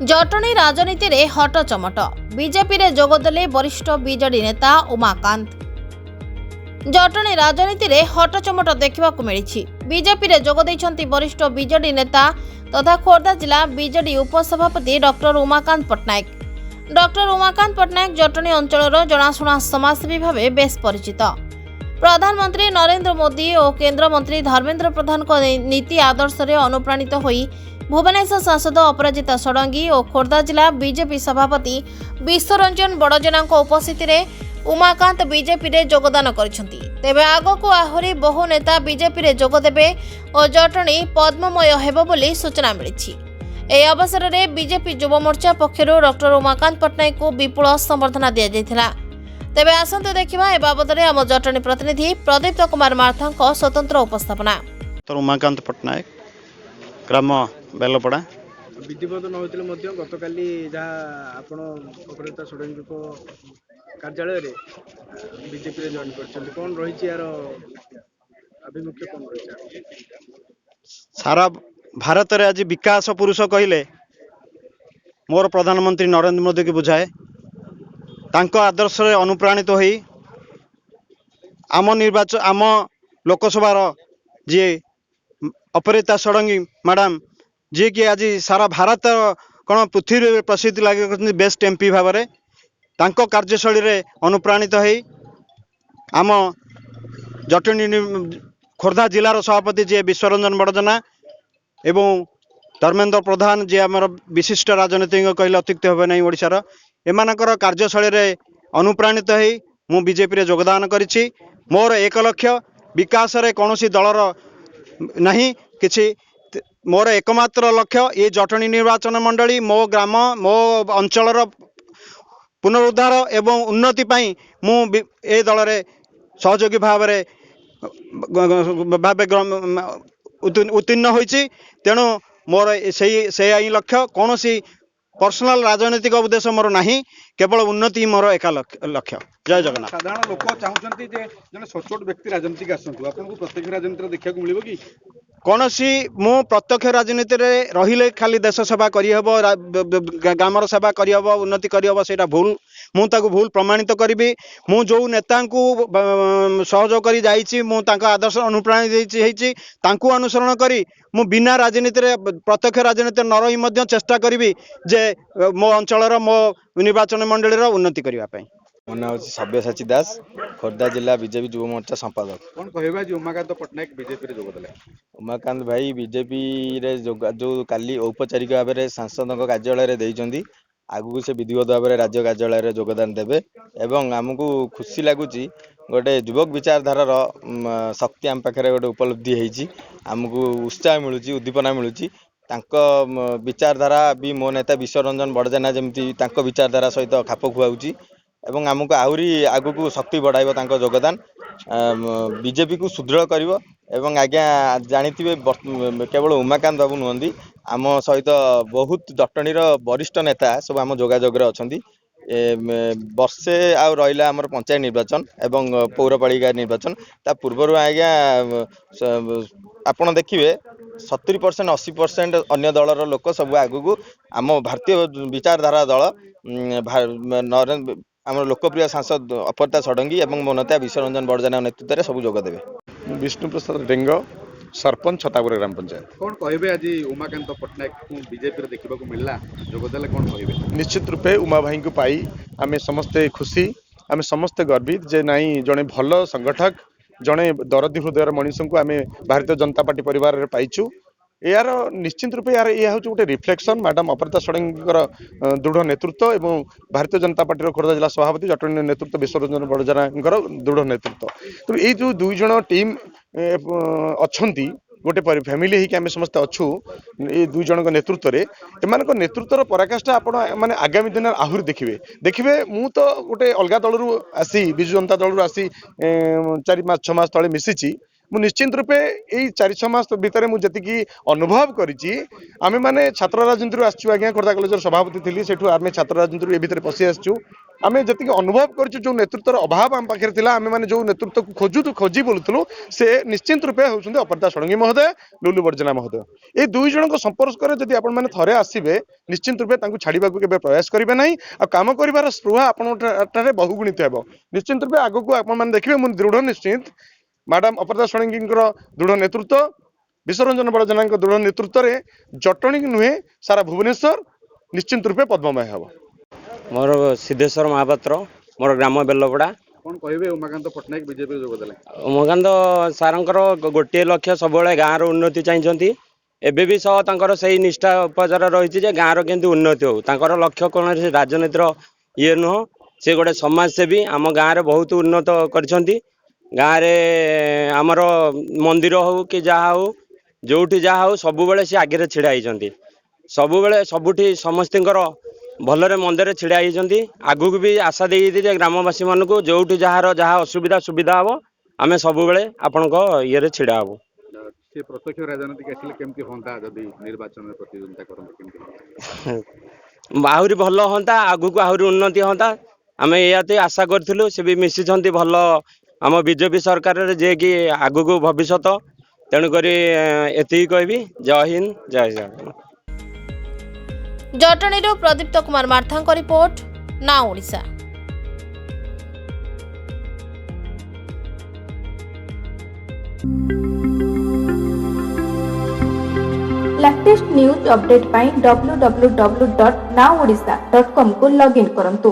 जटणी राजनीति रे हट चमट बीजेपी रे जोगदेले वरिष्ठ बीजेडी नेता उमाकांत। जटणी राजनीति रे हट चमट देखा मिली। बीजेपी रे जोग दैछंती वरिष्ठ बीजेडी नेता तथा खोर्धा जिला बीजेडी उपसभापति डॉक्टर उमाकांत पट्टनायक। डॉक्टर उमाकांत पट्टनायक जटणी अंचलर जनाशुना समाजसेवी भावे बेस परिचित। प्रधानमंत्री नरेंद्र मोदी और केंद्र मंत्री धर्मेंद्र प्रधान को नीति आदर्श रे अनुप्राणित होई भुवनेश्वर सांसद अपराजिता षडंगी और खोर्धा जिला बीजेपी सभापति विश्वरंजन बड़जेना उपस्थिति रे उमाकांत बीजेपी रे योगदान करिसेंती। तेबे आगो को आहुरी बहु नेता बीजेपी रे जोग देबे और जटणी पद्ममय हेबो बोली सूचना मिलिछि। ए अवसर में बीजेपी युव मोर्चा पक्षर डॉक्टर उमाकांत पट्टनायक को विपुल संबर्धना दिया जायथिला। तेबे आसंतु देखिबा ए बाबद रे हम जटणी प्रतिनिधि प्रदीप्त कुमार मार्थांको स्वतंत्र उपस्थापना। डॉक्टर उमाकांत पट्टनायक ग्राम बेलपड़ा विधिवत न होते गतकाली जहाँ आपण अपराजिता षडंगी कार्यालय रे बीजेपी रे जॉइन करछन कोन रही यार अभिमुख्य कोन रही सारा भारत रे आज विकास पुरुष कहले मोर प्रधानमंत्री नरेंद्र मोदी के बुझाए तांको आदर्श रे अनुप्राणित होई आम निर्वाचन आम लोकसभा जी अपराजिता षडंगी मैडम जी कि आज सारा भारत कौन पृथ्वी प्रसिद्ध लगे बेस्ट एमपी भाव में तांको कार्यशैली रे अनुप्राणित होई आम जटणी खोर्धा जिलार सभापति जी विश्वरंजन बड़जेना एवं धर्मेंद्र प्रधान जी आमर विशिष्ट राजनीतिज्ञ कहले अत्युक्ति हे नहीं ओडिशार एमानकर कार्यशैली रे अनुप्राणित होई मु बीजेपी रे योगदान करिछि। मोर एक लक्ष्य विकास रे कौनसी दलर नहीं किछि मोर एकमात्र लक्ष्य ये जटणी निर्वाचन मंडली मो ग्राम मो अंचलर पुनरुद्धार एवं उन्नति पाई मु ए दल रे सहयोगी भाव उत्तीर्ण होइछि। तेणु मोर से लक्ष्य कौन सी पर्सनाल राजनीतिक उद्देश्य मोर नहीं केवल उन्नति मोर एका लक्ष्य। जय जगन्नाथ। साधारण लोक चाहते जन छोट व्यक्ति राजनीतिक आसतु आपको प्रत्यक्ष राजनीति देखा मिले कि कौन सी मु प्रत्यक्ष राजनीति रे रहिले खाली देश सेवा करहब ग्रामर सेवा करहब उन्नति करहब सेटा भूल मु ताकू भूल प्रमाणित करी मु जो नेता को सहयोग करी जाइछि मु तांका आदर्श अनुप्राणित होइछि तांकू अनुसरण करी मु बिना राजनीति रे प्रत्यक्ष राजनीति न रही मध्य चेष्टा करी जे मो अंचलर मो निर्वाचन मंडली रो उन्नति करबा पई। मो ना होछि सब्यसाची दास खोर्धा जिला बीजेपी युव मोर्चा संपादक। कौन कहबा जे उमाकांत पट्टनायक बीजेपी रे जोग देले उमाकांत भाई बीजेपी रे जो काली औपचारिक भाव में सांसद कार्यालय रे देइचंदी आगु से विधिवत भाव में राज्य कार्यालय रे योगदान देबे एवं आमको खुशी लगुच गोटे युवक विचारधारार शक्ति आम पाखे गोटे उपलब्धि होती आमको उत्साह मिलूँ उद्दीपना मिलूँ विचारधारा भी मो नेता विश्वरंजन बड़जेना जमी विचारधारा सहित खाप खुआऊँगी एवं आमको आहरी आगू शक्ति बढ़ाइब तांको योगदान बीजेपी को सुदृढ़ करिवो एवं आज्ञा जानिथिबे केवल उमाकांत बाबू नुहंती आम सहित बहुत जटणीर वरिष्ठ नेता सब आम जोगाजोग अछंती। वर्षे आउ रहिला आमर पंचायत निर्वाचन एवं पौरपालिका निर्वाचन ता पूर्व आज्ञा आपण देखिए 70% 80% अन्य दलर लोक सब आगू आम भारतीय विचारधारा दल नरेंद्र आम लोकप्रिय सांसद अपराजिता षडंगी एवं मो नेता विश्वरंजन बड़जेना नेतृत्व में सब जोग देवे। विष्णु प्रसाद डेंग सरपंच छतापुर ग्राम पंचायत। कौन कहबे आज उमाकांत पट्टनायक को बीजेपी रे देखा मिलला जोगदेले कौन कहबे निश्चित रूपे उमा भाई को पाई आम समस्ते खुशी आम समस्ते गर्वित जे नाई जड़े भल संगठक जड़े दरदी हृदय मनीष को आम भारतीय जनता पार्टी परिवार रे पाइचु। यार निश्चित रूपे यार यह हूँ गोटे रिफ्लेक्शन मैडम अपराजिता षडंगी दृढ़ नेतृत्व एवं भारतीय जनता पार्टी खोर्धा जिला सभापति जटणी नेतृत्व विश्वरंजन बड़जेना दृढ़ नेतृत्व तो ये जो दुई जन टीम अच्छी गोटे फैमिली होगी आम समस्त अच्छु ये दुई जन नेतृत्व में एम नेतृत्वर पराकाष्ठा आप आगामी दिन आहरी देखिए मु तो गोटे अलग दलू आसी विजु जनता दलू आसी 4-5 मास तले मिशिची मु निश्चित रूपे यही 4-6 मास भितर मुझे अनुभव करी आम मैंने छात्र राजनीति आसचु आज्ञा खोर्धा कलेजर सभापति थी से आम छात्र राजनीति भितर पशि आसचु आम जी अनुभव कर जो नेतृत्वर अभाव आम पाखे था आम मैंने जो नेतृत्व को खोजी बोलूँ से निश्चिंत रूपे होती अपराजिता षडंगी महोदय लुलु बर्जना महोदय ये दुई जन संपर्क में जब आप थे आसवे निश्चिंत रूपे छाड़ा के प्रयास करेंगे ना आ कम कर स्पृहा आपंटे बहुगुणित हो निश्चिंत रूपे आगक आप देखिए मुझे दृढ़ निश्चित मैडम अपराजिता षडंगी दृढ़ नेतृत्व विश्वरंजन बड़जना दृढ़ नेतृत्व में जटणी नुहे सारा भुवनेश्वर निश्चिंत रूपे पद्ममय हम। मोर सिद्धेश्वर महापात्र मोर ग्राम बेलपड़ा कौन कहे उमाकांत पट्टनायक बीजेपी जोगदेले उमाकांत सारंकर गोटे लक्ष्य सब गाँव उन्नति चाहिए एबे भी सह तांकर सही निष्ठा उपचार रही गाँव केमती उन्नति हो तांकर लक्ष्य कौन राजनीतिर ये नुह से गोटे समाजसेवी आम गाँव में बहुत उन्नत कर गाँव में आमर मंदिर हो कि जहाँ हो जोठी जहाँ हो सब बेले सी आगे छिड़ा होती सब सबुठी समस्तर भलरे मंदिर छिड़ा होती आगू भी आशा दे ग्रामवासी मानक जोठी जार जहाँ असुविधा सुविधा हम आम सब बेले आपण ये छिड़ा हबू से प्रत्यक्ष राजनीति आसिले केमती होंता जदि निर्वाचन में प्रतिद्वंदिता करते केमती आहरी भल हाँ आगू को आहरी उन्नति हाँ आम ये आशा करूँ से भी मिशिंट भल आम बीजेपी सरकार जे कि आगू को भविष्यत तेणुक एति कहबी जय हिंद जय जगन्नाथ। जटणीरू प्रदीप्त कुमार मार्थांक रिपोर्ट ना ओडिशा। लेटेस्ट न्यूज अपडेट पाई www.naodisha.com को लॉगिन करंतु।